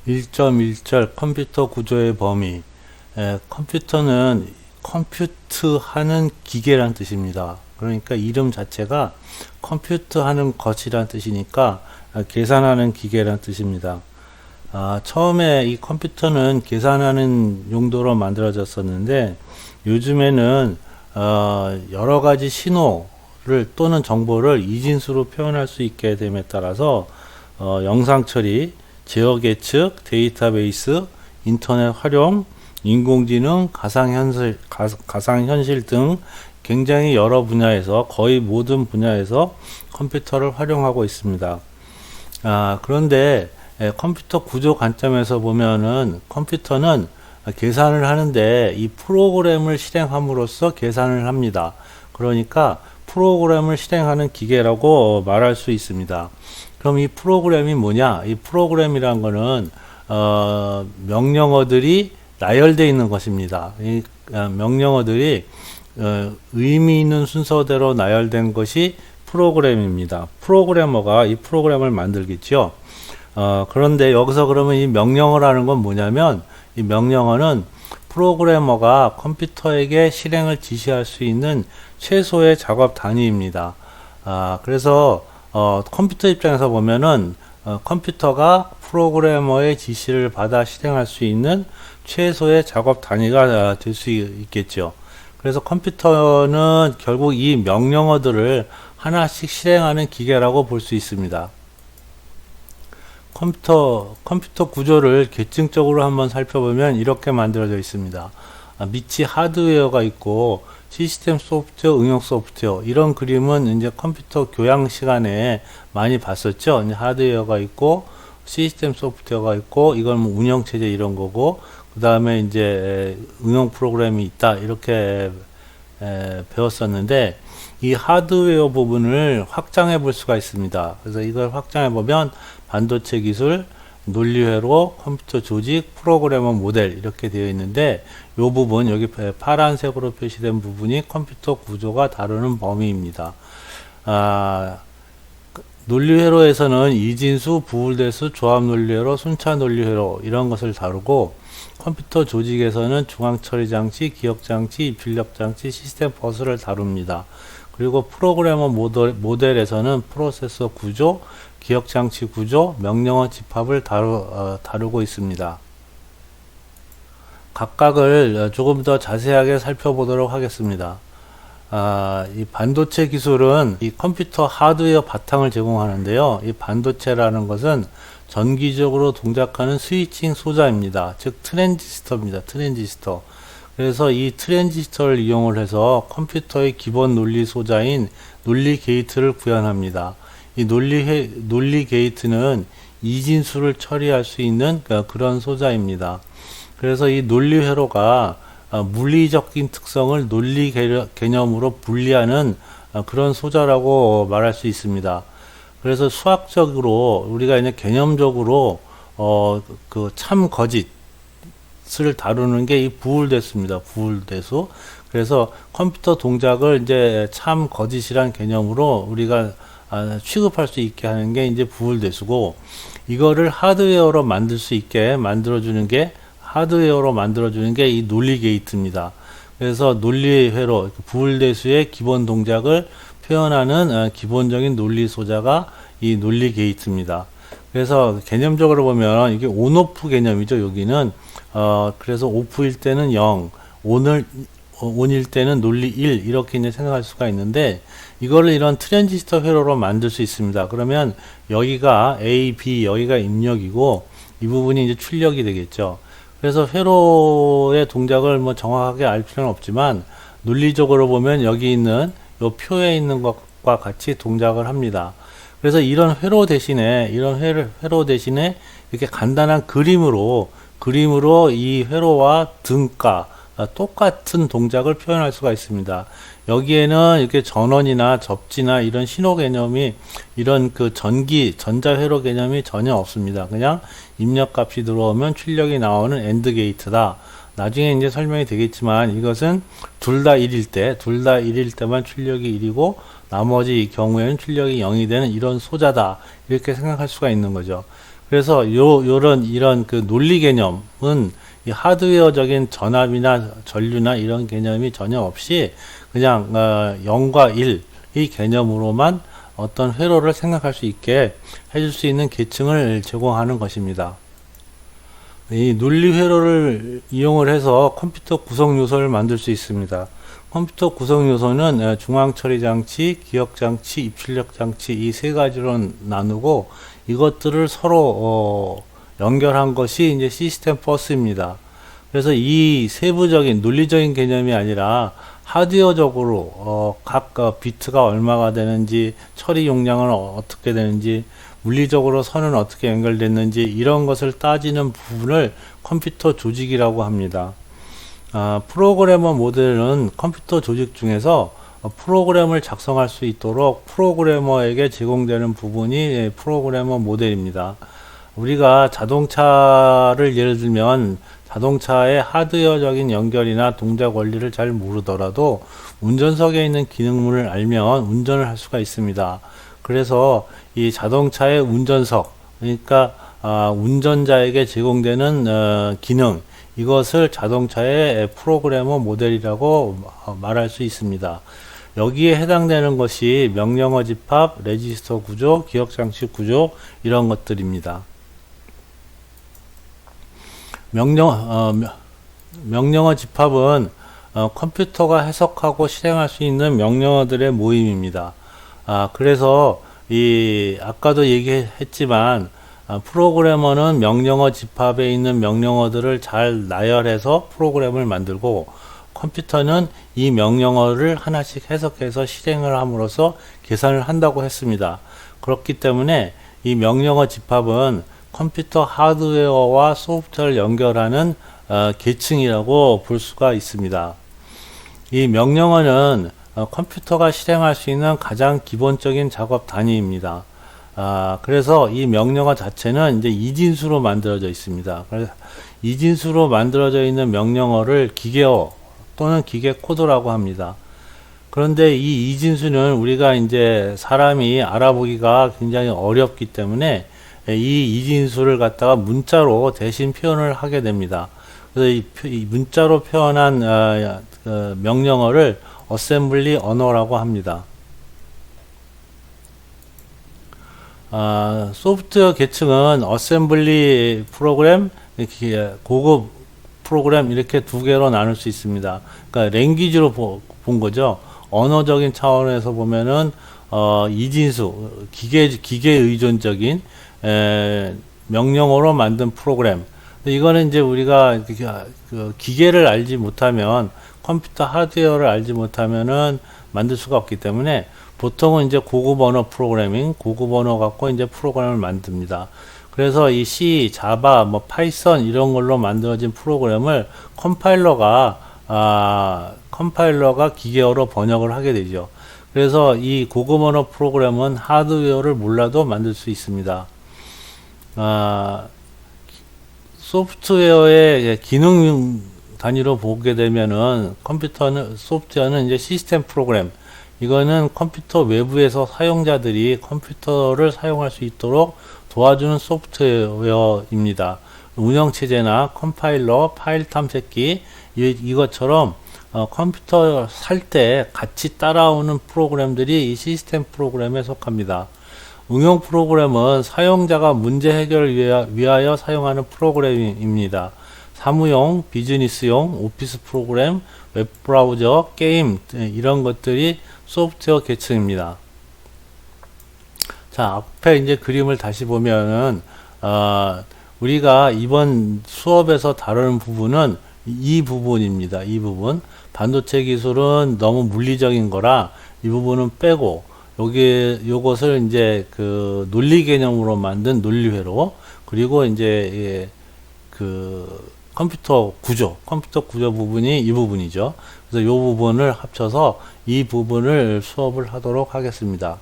1.1절 컴퓨터 구조의 범위. 컴퓨터는 컴퓨트하는 기계란 뜻입니다. 그러니까 이름 자체가 컴퓨트하는 것이란 뜻이니까 계산하는 기계란 뜻입니다. 처음에 이 컴퓨터는 계산하는 용도로 만들어졌었는데 요즘에는 여러 가지 신호를 또는 정보를 이진수로 표현할 수 있게 됨에 따라서 영상 처리, 제어 예측, 데이터베이스, 인터넷 활용, 인공지능, 가상현실 등 굉장히 여러 분야에서 거의 모든 분야에서 컴퓨터를 활용하고 있습니다. 그런데 컴퓨터 구조 관점에서 보면은 컴퓨터는 계산을 하는데 이 프로그램을 실행함으로써 계산을 합니다. 그러니까 프로그램을 실행하는 기계라고 말할 수 있습니다. 그럼 이 프로그램이 뭐냐? 이 프로그램이란 거는 명령어들이 나열되어 있는 것입니다. 이 명령어들이 의미 있는 순서대로 나열된 것이 프로그램입니다. 프로그래머가 이 프로그램을 만들겠죠. 그런데 여기서 그러면 이 명령어라는 건 뭐냐면 이 명령어는 프로그래머가 컴퓨터에게 실행을 지시할 수 있는 최소의 작업 단위입니다. 그래서 컴퓨터 입장에서 보면은 컴퓨터가 프로그래머의 지시를 받아 실행할 수 있는 최소의 작업 단위가 될 수 있겠죠. 그래서 컴퓨터는 결국 이 명령어들을 하나씩 실행하는 기계라고 볼 수 있습니다. 컴퓨터 구조를 계층적으로 한번 살펴보면 이렇게 만들어져 있습니다. 밑이 하드웨어가 있고 시스템 소프트웨어, 응용 소프트웨어, 이런 그림은 이제 컴퓨터 교양 시간에 많이 봤었죠. 이제 하드웨어가 있고 시스템 소프트웨어가 있고 이건 뭐 운영체제 이런 거고 그 다음에 이제 응용 프로그램이 있다 이렇게 배웠었는데 이 하드웨어 부분을 확장해 볼 수가 있습니다. 그래서 이걸 확장해 보면 반도체 기술, 논리회로, 컴퓨터 조직, 프로그래머 모델 이렇게 되어 있는데 이 부분 여기 파란색으로 표시된 부분이 컴퓨터 구조가 다루는 범위입니다. 논리회로에서는 이진수, 부울대수, 조합논리회로, 순차논리회로 이런 것을 다루고 컴퓨터 조직에서는 중앙처리장치, 기억장치, 입출력장치, 시스템 버스를 다룹니다. 그리고 프로그래머 모델에서는 프로세서 구조, 기억장치 구조, 명령어 집합을 다루고 있습니다. 각각을 조금 더 자세하게 살펴보도록 하겠습니다. 이 반도체 기술은 이 컴퓨터 하드웨어 바탕을 제공하는데요. 이 반도체라는 것은 전기적으로 동작하는 스위칭 소자입니다. 즉 트랜지스터입니다. 트랜지스터. 그래서 이 트랜지스터를 이용을 해서 컴퓨터의 기본 논리 소자인 논리 게이트를 구현합니다. 이 논리 게이트는 이진수를 처리할 수 있는 그런 소자입니다. 그래서 이 논리 회로가 물리적인 특성을 논리 개념으로 분리하는 그런 소자라고 말할 수 있습니다. 그래서 수학적으로 우리가 이제 개념적으로 그 참 거짓을 다루는 게 이 부울대수입니다. 부울대수. 그래서 컴퓨터 동작을 이제 참 거짓이란 개념으로 우리가 취급할 수 있게 하는 게 이제 부울대수고, 이거를 하드웨어로 만들 수 있게 만들어주는 게 이 논리 게이트입니다. 그래서 논리 회로, 부울대수의 기본 동작을 표현하는 기본적인 논리 소자가 이 논리 게이트입니다. 그래서 개념적으로 보면 이게 온오프 개념이죠. 여기는 그래서 오프일 때는 0, 온일 때는 논리 1 이렇게 이제 생각할 수가 있는데, 이거를 이런 트랜지스터 회로로 만들 수 있습니다. 그러면 여기가 A, B, 여기가 입력이고 이 부분이 이제 출력이 되겠죠. 그래서 회로의 동작을 뭐 정확하게 알 필요는 없지만 논리적으로 보면 여기 있는 요 표에 있는 것과 같이 동작을 합니다. 그래서 이런 회로 대신에 이렇게 간단한 그림으로 이 회로와 등가 똑같은 동작을 표현할 수가 있습니다. 여기에는 이렇게 전원이나 접지나 이런 신호 개념이, 이런 그 전자 회로 개념이 전혀 없습니다. 그냥 입력값이 들어오면 출력이 나오는 엔드 게이트다. 나중에 이제 설명이 되겠지만 이것은 둘 다 1일 때만 출력이 1이고 나머지 경우에는 출력이 0이 되는 이런 소자다. 이렇게 생각할 수가 있는 거죠. 그래서 이런 그 논리 개념은 이 하드웨어적인 전압이나 전류나 이런 개념이 전혀 없이 그냥 0과 1 이 개념으로만 어떤 회로를 생각할 수 있게 해줄 수 있는 계층을 제공하는 것입니다. 이 논리 회로를 이용을 해서 컴퓨터 구성 요소를 만들 수 있습니다. 컴퓨터 구성 요소는 중앙 처리 장치, 기억 장치, 입출력 장치 이 세 가지로 나누고 이것들을 서로 연결한 것이 이제 시스템 버스입니다. 그래서 이 세부적인 논리적인 개념이 아니라 하드웨어적으로 각 비트가 얼마가 되는지, 처리 용량은 어떻게 되는지, 물리적으로 선은 어떻게 연결됐는지 이런 것을 따지는 부분을 컴퓨터 조직이라고 합니다. 프로그래머 모델은 컴퓨터 조직 중에서 프로그램을 작성할 수 있도록 프로그래머에게 제공되는 부분이 프로그래머 모델입니다. 우리가 자동차를 예를 들면 자동차의 하드웨어적인 연결이나 동작 원리를 잘 모르더라도 운전석에 있는 기능문을 알면 운전을 할 수가 있습니다. 그래서 이 자동차의 운전석, 그러니까 운전자에게 제공되는 기능, 이것을 자동차의 프로그래머 모델이라고 말할 수 있습니다. 여기에 해당되는 것이 명령어 집합, 레지스터 구조, 기억장치 구조 이런 것들입니다. 명령어 집합은 컴퓨터가 해석하고 실행할 수 있는 명령어들의 모임입니다. 그래서 아까도 얘기했지만 프로그래머는 명령어 집합에 있는 명령어들을 잘 나열해서 프로그램을 만들고 컴퓨터는 이 명령어를 하나씩 해석해서 실행을 함으로써 계산을 한다고 했습니다. 그렇기 때문에 이 명령어 집합은 컴퓨터 하드웨어와 소프트웨어를 연결하는 계층이라고 볼 수가 있습니다. 이 명령어는 컴퓨터가 실행할 수 있는 가장 기본적인 작업 단위입니다. 그래서 이 명령어 자체는 이제 이진수로 만들어져 있습니다. 그래서 이진수로 만들어져 있는 명령어를 기계어 또는 기계 코드라고 합니다. 그런데 이 이진수는 우리가 이제 사람이 알아보기가 굉장히 어렵기 때문에 이 이진수를 갖다가 문자로 대신 표현을 하게 됩니다. 그래서 이 문자로 표현한 명령어를 어셈블리 언어라고 합니다. 소프트웨어 계층은 어셈블리 프로그램, 고급 프로그램 이렇게 두 개로 나눌 수 있습니다. 그러니까 랭귀지로 본 거죠. 언어적인 차원에서 보면은 이진수, 기계 의존적인 명령어로 만든 프로그램. 이거는 이제 우리가 기계를 알지 못하면, 컴퓨터 하드웨어를 알지 못하면은 만들 수가 없기 때문에 보통은 이제 고급 언어 프로그래밍, 고급 언어 갖고 이제 프로그램을 만듭니다. 그래서 이 C, 자바, 파이썬 이런 걸로 만들어진 프로그램을 컴파일러가 기계어로 번역을 하게 되죠. 그래서 이 고급 언어 프로그램은 하드웨어를 몰라도 만들 수 있습니다. 소프트웨어의 기능 단위로 보게 되면은 소프트웨어는 이제 시스템 프로그램. 이거는 컴퓨터 외부에서 사용자들이 컴퓨터를 사용할 수 있도록 도와주는 소프트웨어입니다. 운영체제나 컴파일러, 파일 탐색기, 이것처럼 컴퓨터 살 때 같이 따라오는 프로그램들이 이 시스템 프로그램에 속합니다. 응용 프로그램은 사용자가 문제 해결을 위하여 사용하는 프로그램입니다. 사무용, 비즈니스용, 오피스 프로그램, 웹브라우저, 게임 이런 것들이 소프트웨어 계층입니다. 자, 앞에 이제 그림을 다시 보면은 우리가 이번 수업에서 다루는 부분은 이 부분입니다. 이 부분. 반도체 기술은 너무 물리적인 거라 이 부분은 빼고 요것을 이제 그 논리 개념으로 만든 논리회로, 그리고 이제 컴퓨터 구조 부분이 이 부분이죠. 그래서 이 부분을 합쳐서 이 부분을 수업을 하도록 하겠습니다.